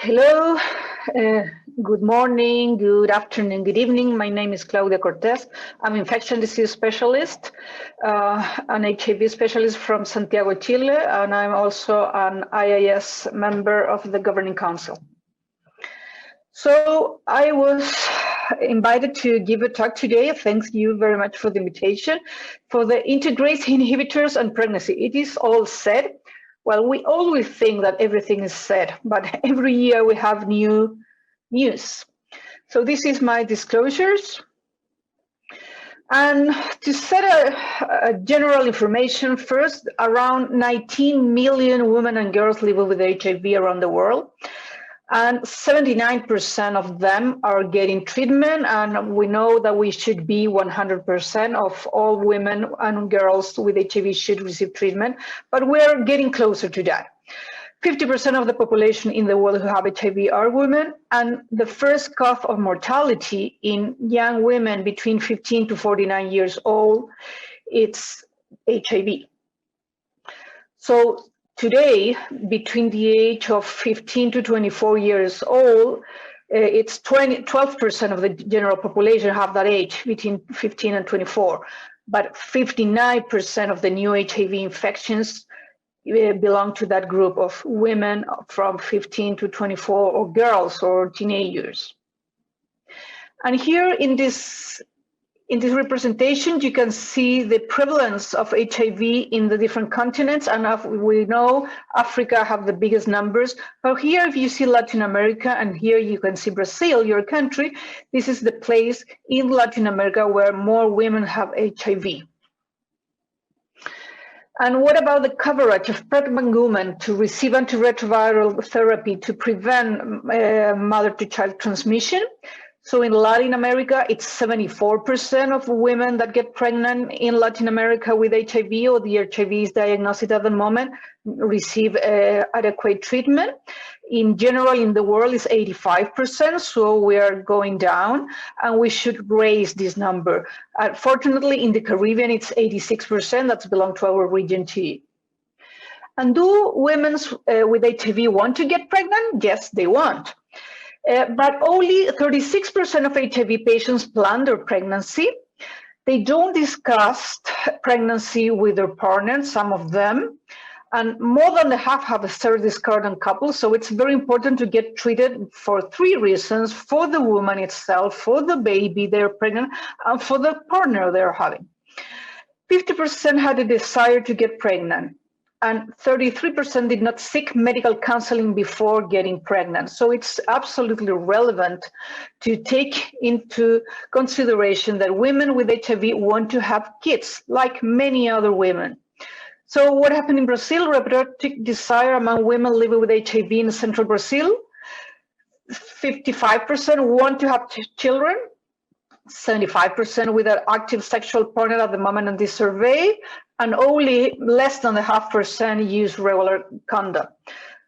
Hello, good morning, good afternoon, good evening. My name is Claudia Cortes. I'm an infectious disease specialist, an HIV specialist from Santiago, Chile, and I'm also an IAS member of the Governing Council. So I was invited to give a talk today. Thank you very much for the invitation. For the integrase inhibitors and pregnancy, it is all said. Well, we always think that everything is said, but every year we have new news. So this is my disclosures. And to set a general information, first, around 19 million women and girls live with HIV around the world. And 79% of them are getting treatment, and we know that we should be 100% of all women and girls with HIV should receive treatment, but we're getting closer to that. 50% of the population in the world who have HIV are women, and the first cause of mortality in young women between 15 to 49 years old, it's HIV. So today, between the age of 15 to 24 years old, it's 12% of the general population have that age, between 15 and 24. But 59% of the new HIV infections belong to that group of women from 15 to 24, or girls or teenagers. And here in this representation, you can see the prevalence of HIV in the different continents, and we know Africa have the biggest numbers. But here, if you see Latin America, and here you can see Brazil, your country, this is the place in Latin America where more women have HIV. And what about the coverage of pregnant women to receive antiretroviral therapy to prevent mother-to-child transmission? So in Latin America, it's 74% of women that get pregnant in Latin America with HIV, or the HIV is diagnosed at the moment, receive adequate treatment. In general, in the world, it's 85%, so we are going down, and we should raise this number. Fortunately, in the Caribbean, it's 86%, that's belong to our region too. And do women with HIV want to get pregnant? Yes, they want. But only 36% of HIV patients plan their pregnancy. They don't discuss pregnancy with their partner, some of them, and more than half have a discordant couple. So it's very important to get treated for 3 reasons: for the woman itself, for the baby they're pregnant, and for the partner they're having. 50% had a desire to get pregnant, and 33% did not seek medical counseling before getting pregnant. So it's absolutely relevant to take into consideration that women with HIV want to have kids, like many other women. So what happened in Brazil? Reproductive desire among women living with HIV in central Brazil. 55% want to have children. 75% with an active sexual partner at the moment in this survey, and only less than 0.5% use regular condom.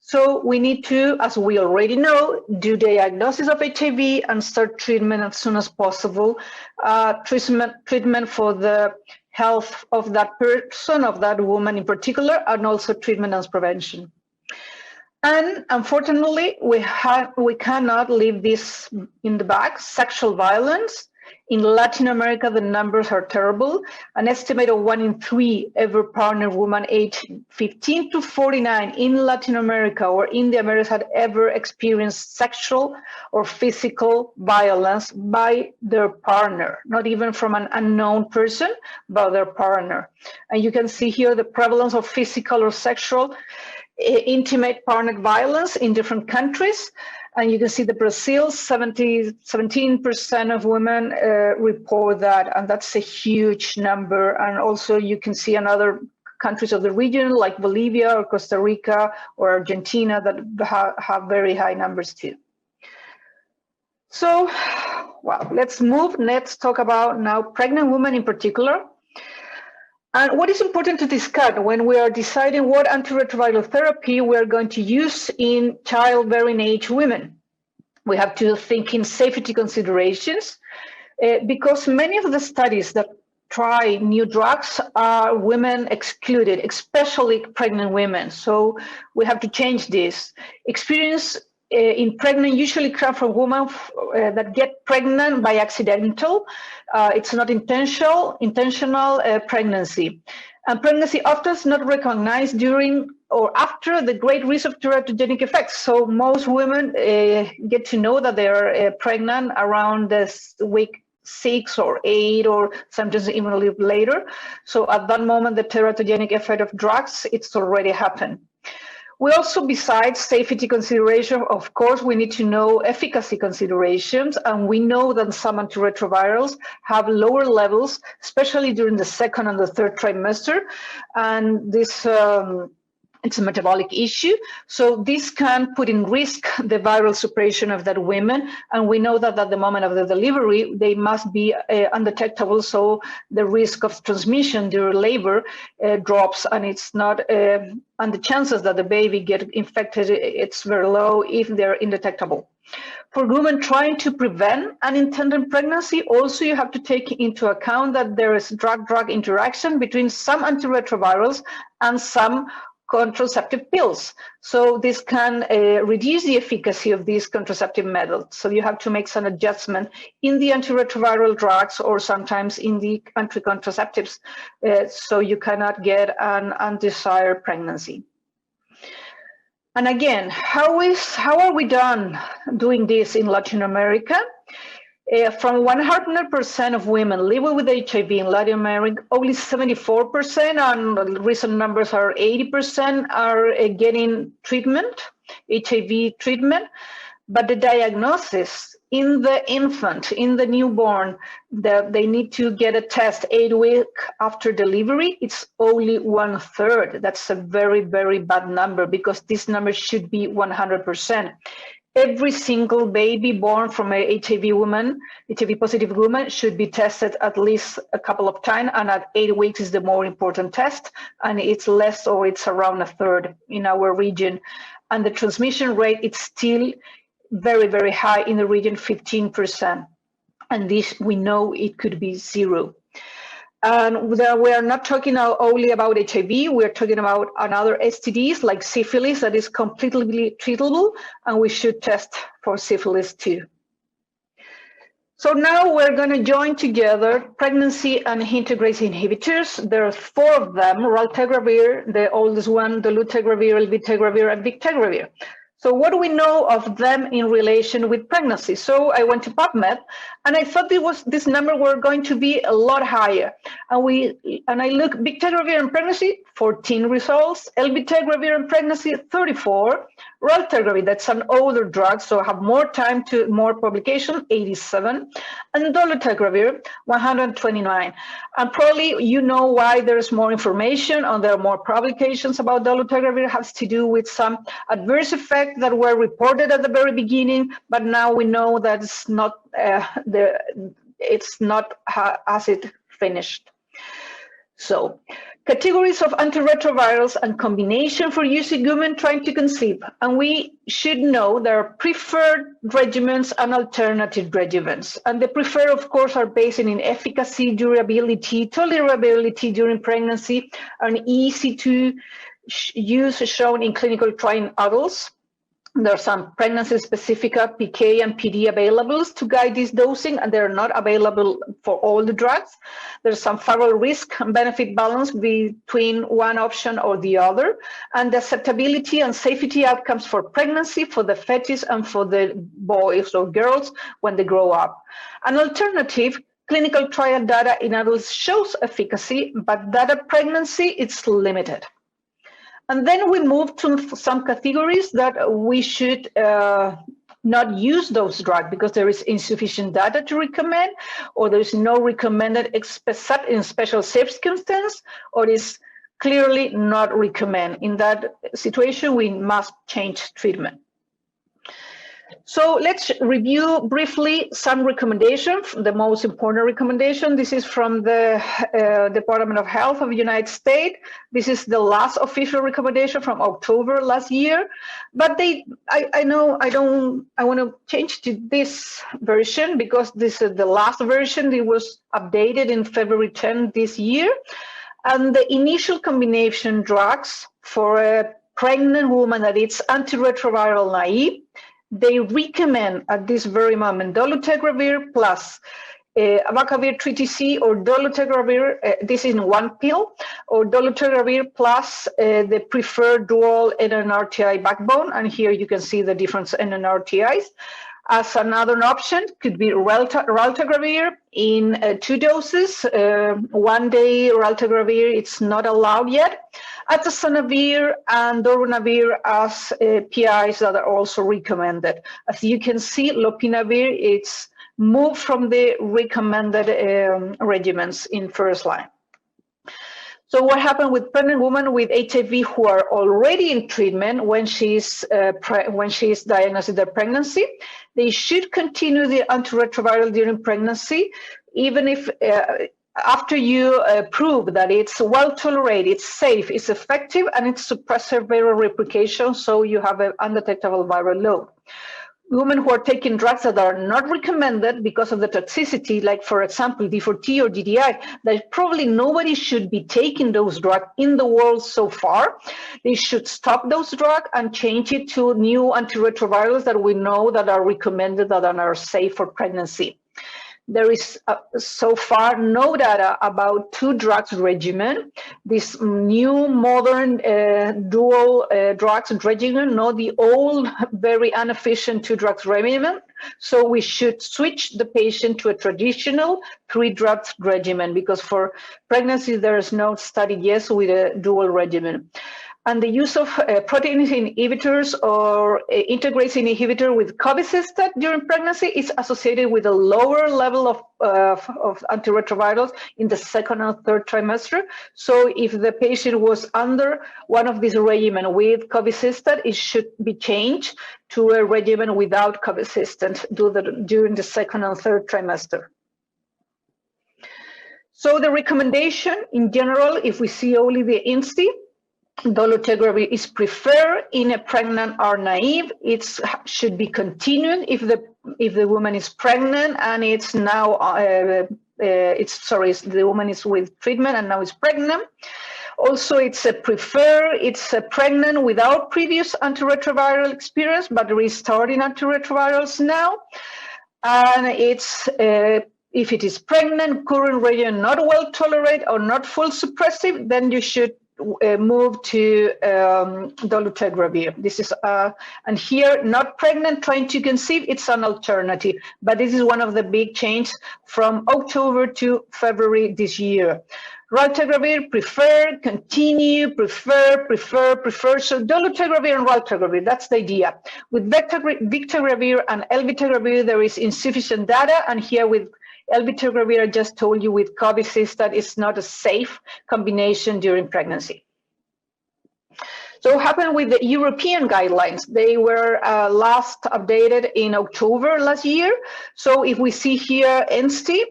So we need to, as we already know, do diagnosis of HIV and start treatment as soon as possible. Treatment for the health of that person, of that woman in particular, and also treatment as prevention. And unfortunately, we cannot leave this in the back. Sexual violence. In Latin America, the numbers are terrible. An estimate of 1 in 3 ever partnered women aged 15 to 49 in Latin America or in the Americas had ever experienced sexual or physical violence by their partner, not even from an unknown person, but their partner. And you can see here the prevalence of physical or sexual intimate partner violence in different countries. And you can see the Brazil, 17% of women report that, and that's a huge number. And also you can see in other countries of the region, like Bolivia or Costa Rica or Argentina, that have very high numbers too. So, well, let's talk about now pregnant women in particular. And what is important to discuss when we are deciding what antiretroviral therapy we are going to use in childbearing age women? We have to think in safety considerations because many of the studies that try new drugs are women excluded, especially pregnant women. So we have to change this. Experience in pregnant usually come from women that get pregnant by accidental. It's not intentional pregnancy. And pregnancy often is not recognized during or after the great risk of teratogenic effects. So most women get to know that they are pregnant around this week 6 or 8, or sometimes even a little later. So at that moment, the teratogenic effect of drugs, it's already happened. We also, besides safety consideration, of course, we need to know efficacy considerations, and we know that some antiretrovirals have lower levels, especially during the second and the third trimester, and this it's a metabolic issue. So this can put in risk the viral suppression of that women. And we know that at the moment of the delivery, they must be undetectable. So the risk of transmission during labor drops, and it's not, and the chances that the baby get infected, it's very low if they're indetectable. For women trying to prevent unintended pregnancy, also you have to take into account that there is drug-drug interaction between some antiretrovirals and some contraceptive pills. So this can reduce the efficacy of these contraceptive methods. So you have to make some adjustment in the antiretroviral drugs or sometimes in the anti-contraceptives, so you cannot get an undesired pregnancy. And again, how are we doing this in Latin America? From 100% of women living with HIV in Latin America, only 74%, and recent numbers are 80%, are getting treatment, HIV treatment. But the diagnosis in the infant, in the newborn, that they need to get a test 8 weeks after delivery, it's only 1/3. That's a very, very bad number, because this number should be 100%. Every single baby born from a HIV woman, HIV positive woman, should be tested at least a couple of times, and at 8 weeks is the more important test, and it's less, or it's around 1/3 in our region. And the transmission rate, it's still very, very high in the region, 15%. And this, we know it could be 0. And we are not talking only about HIV, we're talking about another STDs like syphilis that is completely treatable, and we should test for syphilis too. So now we're going to join together pregnancy and integrase inhibitors. There are 4 of them: Raltergravier, the oldest one, dolutegravir, elbigravir, and bictegravir. So what do we know of them in relation with pregnancy? So I went to PubMed, and I thought this number were going to be a lot higher. And I looked bictegravir in pregnancy, 14 results, elbigravir in pregnancy, 34, Raltergravier, that's an older drug, so have more time to more publication, 87, and dolutegravir, 129. And probably you know why there's more information, and there are more publications about dolutegravir. It has to do with some adverse effects that were reported at the very beginning, but now we know that it's not as it finished. So, categories of antiretrovirals and combination for use in women trying to conceive. And we should know there are preferred regimens and alternative regimens. And the preferred, of course, are based in efficacy, durability, tolerability during pregnancy, and easy to use shown in clinical trial in adults. There are some pregnancy-specific PK and PD available to guide this dosing, and they're not available for all the drugs. There's some favorable risk and benefit balance between one option or the other, and the acceptability and safety outcomes for pregnancy, for the fetus, and for the boys or girls when they grow up. An alternative clinical trial data in adults shows efficacy, but data pregnancy, it's limited. And then we move to some categories that we should not use those drugs because there is insufficient data to recommend, or there is no recommended except in special circumstances, or is clearly not recommended. In that situation, we must change treatment. So let's review briefly some recommendations, the most important recommendation. This is from the Department of Health of the United States. This is the last official recommendation from October last year. But I want to change to this version because this is the last version. It was updated in February 10 this year. And the initial combination drugs for a pregnant woman that is antiretroviral naive, they recommend at this very moment dolutegravir plus abacavir 3TC or dolutegravir, this is in one pill, or dolutegravir plus the preferred dual NNRTI backbone, and here you can see the different NNRTIs. As another option could be Raltergravier in 2 doses. 1 day Raltergravier, it's not allowed yet. Atazanavir and Darunavir as PIs that are also recommended. As you can see, lopinavir, it's moved from the recommended regimens in first line. So what happened with pregnant women with HIV who are already in treatment when she's diagnosed with their pregnancy? They should continue the antiretroviral during pregnancy, even if after you prove that it's well tolerated, it's safe, it's effective, and it's suppressive viral replication, so you have an undetectable viral load. Women who are taking drugs that are not recommended because of the toxicity, like for example, D4T or DDI, that probably nobody should be taking those drugs in the world so far. They should stop those drugs and change it to new antiretrovirals that we know that are recommended, that are safe for pregnancy. There is so far no data about 2 drugs regimen, this new modern dual drugs regimen, not the old, very inefficient 2 drugs regimen. So we should switch the patient to a traditional 3 drugs regimen, because for pregnancy there is no study yet with a dual regimen. And the use of protein inhibitors or integrase inhibitor with cobicistat during pregnancy is associated with a lower level of antiretrovirals in the 2nd and 3rd trimester. So if the patient was under one of these regimen with cobicistat, it should be changed to a regimen without cobicistat during the 2nd and 3rd trimester. So the recommendation in general, if we see only the INSTI, dolutegravir is preferred in a pregnant or naive. It should be continued if the woman is pregnant and it's now the woman is with treatment and now is pregnant. Also, it's a preferred, it's a pregnant without previous antiretroviral experience, but restarting antiretrovirals now. And it's if it is pregnant, current regimen not well tolerated or not full suppressive, then you should move to dolutegravir. This is and here, not pregnant, trying to conceive, it's an alternative, but this is one of the big changes from October to February this year. Raltergravier, prefer, continue, prefer. So dolutegravir and raltergravier, that's the idea. With victegravir and elvitegravir, there is insufficient data, and here with elvitegravir, I just told you with cobicistat, it's not a safe combination during pregnancy. So what happened with the European guidelines? They were last updated in October last year. So if we see here INSTI,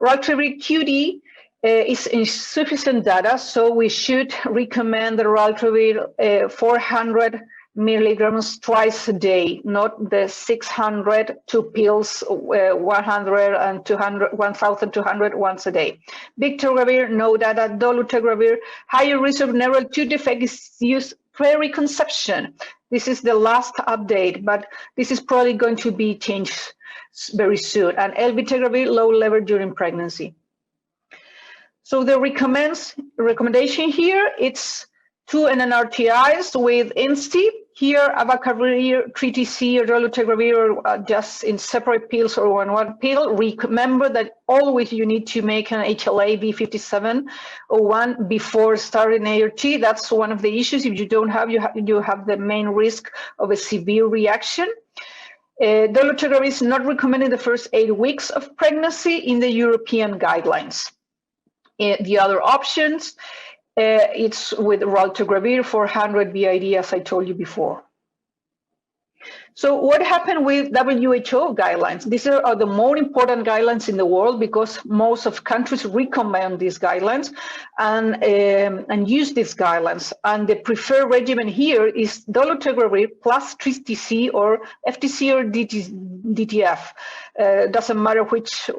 raltergravier QD is insufficient data, so we should recommend the raltergravier 400 milligrams twice a day, not the 600 2 pills, 100 and 200, 1,200 once a day. Victegravir, no data. Dolutegravir, higher risk of neural tube defect is used pre-conception. This is the last update, but this is probably going to be changed very soon. And elvitegravir, low level during pregnancy. So the recommendation here, it's 2 NNRTIs with INSTI. Here, abacavir, 3TC, or dolutegravir, just in separate pills or one pill. Remember that always you need to make an HLA B5701 before starting ART. That's one of the issues. If you don't have, you have the main risk of a severe reaction. Dolutegravir is not recommended the first 8 weeks of pregnancy in the European guidelines. The other options, it's with raltergravier 400 BID, as I told you before. So what happened with WHO guidelines? These are the more important guidelines in the world because most of countries recommend these guidelines and use these guidelines. And the preferred regimen here is dolutegravir plus 3TC or FTC or DTF. Doesn't matter which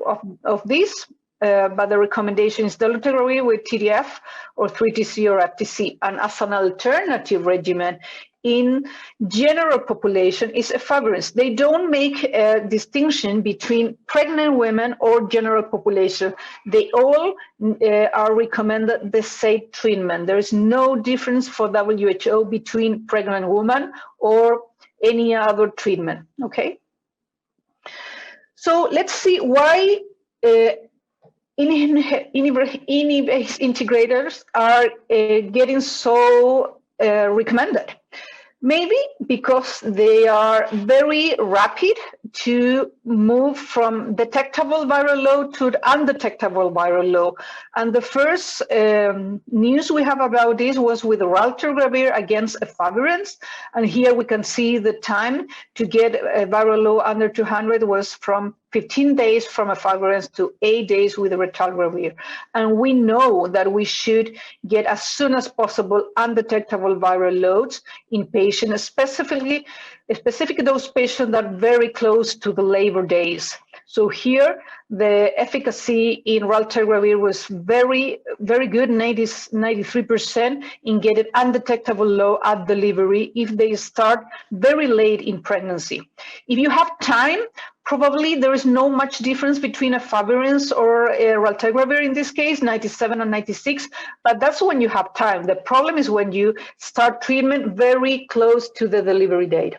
of these. but the recommendation is dolutegravir with TDF or 3TC or FTC. And as an alternative regimen in general population is efavirenz. They don't make a distinction between pregnant women or general population. They all are recommended the same treatment. There is no difference for WHO between pregnant women or any other treatment, okay? So let's see why inhibase integrators are getting so recommended. Maybe because they are very rapid to move from detectable viral load to undetectable viral load. And the first news we have about this was with Raltergravier against efavirenz. And here we can see the time to get a viral load under 200 was from 15 days from efavirenz to 8 days with Raltergravier. And we know that we should get as soon as possible undetectable viral loads in patients, specifically those patients that are very close to the labor days. So here, the efficacy in Raltergravier was very, very good, 93% in getting undetectable low at delivery if they start very late in pregnancy. If you have time, probably there is no much difference between efavirenz or Raltergravier in this case, 97 and 96, but that's when you have time. The problem is when you start treatment very close to the delivery date.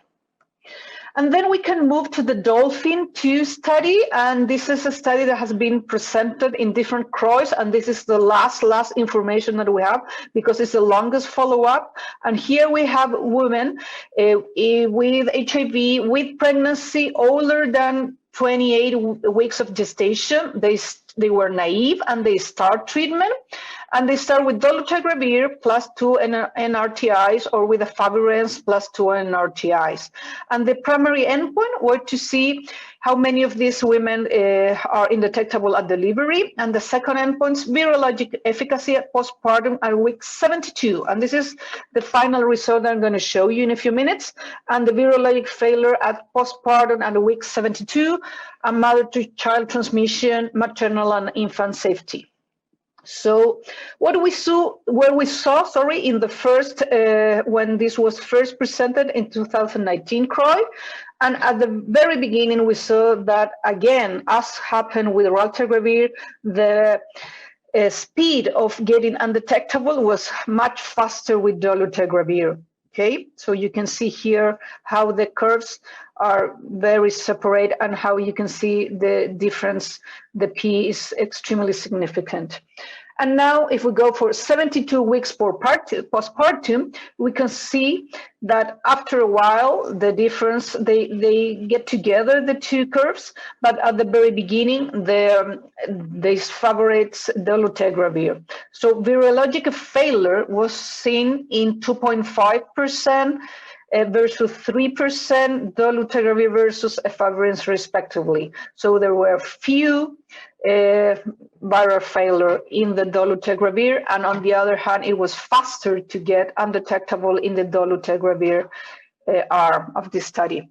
And then we can move to the Dolphin study, and this is a study that has been presented in different CROIs, and this is the last information that we have because it's the longest follow-up. And here we have women with HIV, with pregnancy older than 28 weeks of gestation. They were naive and they start treatment. And they start with dolutegravir plus 2 NRTIs or with efavirenz plus 2 NRTIs. And the primary endpoint was to see how many of these women are indetectable at delivery. And the second endpoint is virologic efficacy at postpartum at week 72. And this is the final result I'm going to show you in a few minutes. And the virologic failure at postpartum at week 72, and mother-to-child transmission, maternal and infant safety. So what we saw in the first, when this was first presented in 2019 CROI, and at the very beginning we saw that again, as happened with Raltergravier, the speed of getting undetectable was much faster with dolutegravir. Okay, so you can see here how the curves are very separate and how you can see the difference. The P is extremely significant. And now if we go for 72 weeks for postpartum, we can see that after a while, the difference, they get together, the two curves, but at the very beginning, they favorite dolutegravir. So virologic failure was seen in 2.5%, versus 3% dolutegravir versus efavirenz respectively. So there were few viral failure in the dolutegravir, and on the other hand, it was faster to get undetectable in the dolutegravir arm of this study.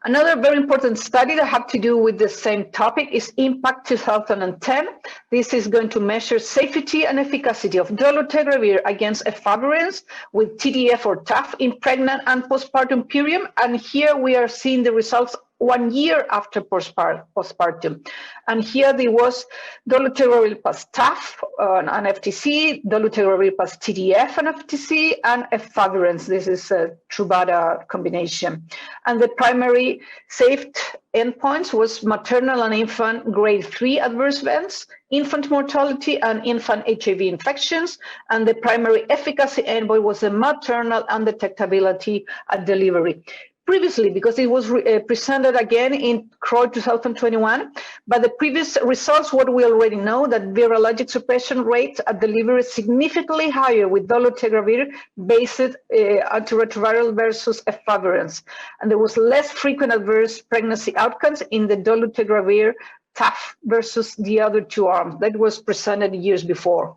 Another very important study that had to do with the same topic is IMPACT 2010. This is going to measure safety and efficacy of dolutegravir against efavirenz with TDF or TAF in pregnant and postpartum period. And here we are seeing the results 1 year after postpartum. And here there was dolutegravir plus TAF and FTC, dolutegravir plus TDF and FTC, and efavirenz. This is a Truvada combination. And the primary safety endpoints was maternal and infant grade 3 adverse events, infant mortality, and infant HIV infections. And the primary efficacy endpoint was the maternal undetectability at delivery. Previously, because it was presented again in CROI 2021, but the previous results, what we already know, that virologic suppression rates at delivery is significantly higher with dolutegravir based antiretroviral versus efavirenz. And there was less frequent adverse pregnancy outcomes in the dolutegravir TAF versus the other two arms that was presented years before.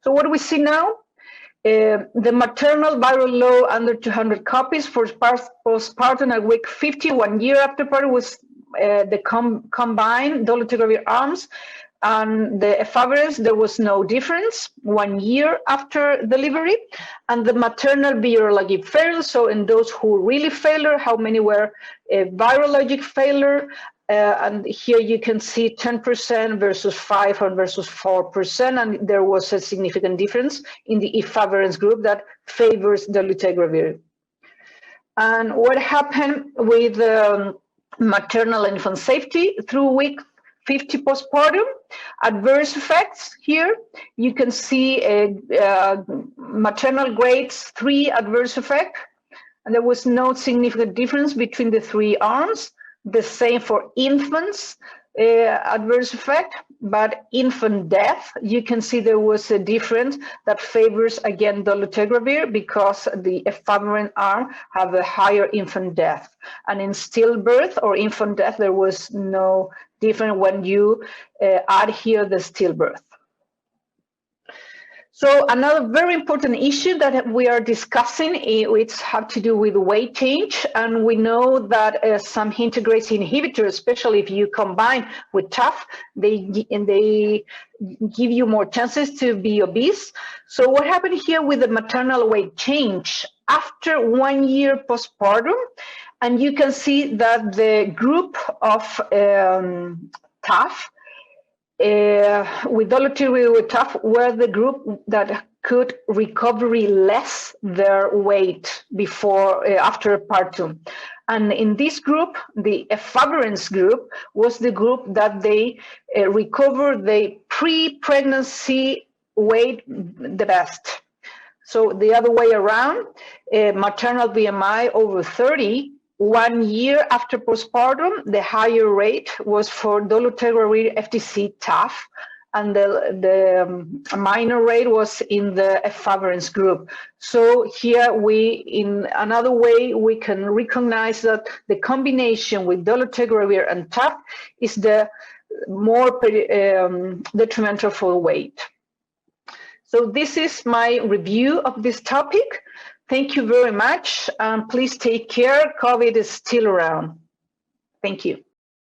So what do we see now? The maternal viral load under 200 copies for postpartum at week 50, 1 year after birth, was the combined dolutegravir arms and the efavirenz, there was no difference 1 year after delivery. And the maternal virologic failure, so in those who really failure, how many were virologic failure? And here you can see 10% versus 5% versus 4%, and there was a significant difference in the efavirenz group that favors dolutegravir. And what happened with maternal infant safety through week 50 postpartum? Adverse effects here. You can see maternal grades 3 adverse effect, and there was no significant difference between the 3 arms. The same for infants, adverse effect, but infant death, you can see there was a difference that favors again dolutegravir because the efavirenz arm have a higher infant death. And in stillbirth or infant death, there was no difference when you add here the stillbirth. So another very important issue that we are discussing, which have to do with weight change, and we know that some integrase inhibitors, especially if you combine with TAF, they give you more chances to be obese. So what happened here with the maternal weight change after 1 year postpartum? And you can see that the group of TAF with dolutegravir with TAF were the group that could recover less their weight before after partum. And in this group, the efavirenz group was the group that they recovered the pre-pregnancy weight the best. So the other way around, maternal BMI over 30, 1 year after postpartum, the higher rate was for dolutegravir FTC TAF, and the minor rate was in the efavirenz group. So here in another way, we can recognize that the combination with dolutegravir and TAF is the more detrimental for weight. So this is my review of this topic. Thank you very much, and please take care. COVID is still around. Thank you.